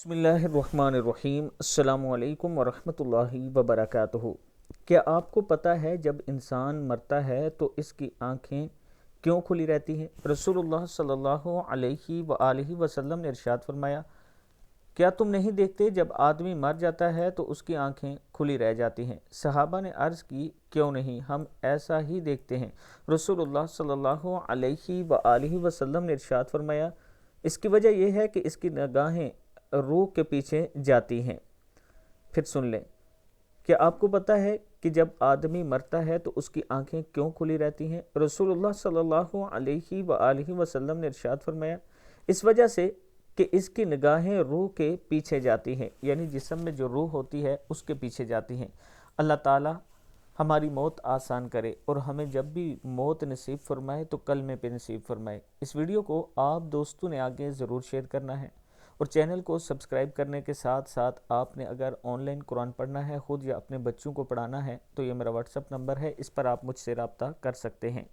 بسم اللہ الرحمن الرحیم۔ السلام علیکم ورحمۃ اللہ وبرکاتہ۔ کیا آپ کو پتہ ہے جب انسان مرتا ہے تو اس کی آنکھیں کیوں کھلی رہتی ہیں؟ رسول اللہ صلی اللہ علیہ وآلہ وسلم نے ارشاد فرمایا، کیا تم نہیں دیکھتے جب آدمی مر جاتا ہے تو اس کی آنکھیں کھلی رہ جاتی ہیں؟ صحابہ نے عرض کی، کیوں نہیں، ہم ایسا ہی دیکھتے ہیں۔ رسول اللہ صلی اللہ علیہ وآلہ وسلم نے ارشاد فرمایا، اس کی وجہ یہ ہے کہ اس کی نگاہیں روح کے پیچھے جاتی ہیں۔ پھر سن لیں، کیا آپ کو پتہ ہے کہ جب آدمی مرتا ہے تو اس کی آنکھیں کیوں کھلی رہتی ہیں؟ رسول اللہ صلی اللہ علیہ وآلہ وسلم نے ارشاد فرمایا، اس وجہ سے کہ اس کی نگاہیں روح کے پیچھے جاتی ہیں، یعنی جسم میں جو روح ہوتی ہے اس کے پیچھے جاتی ہیں۔ اللہ تعالیٰ ہماری موت آسان کرے اور ہمیں جب بھی موت نصیب فرمائے تو کلمے پہ نصیب فرمائے۔ اس ویڈیو کو آپ دوستوں نے آگے ضرور شیئر کرنا ہے، اور چینل کو سبسکرائب کرنے کے ساتھ ساتھ آپ نے اگر آن لائن قرآن پڑھنا ہے خود یا اپنے بچوں کو پڑھانا ہے تو یہ میرا واٹس ایپ نمبر ہے، اس پر آپ مجھ سے رابطہ کر سکتے ہیں۔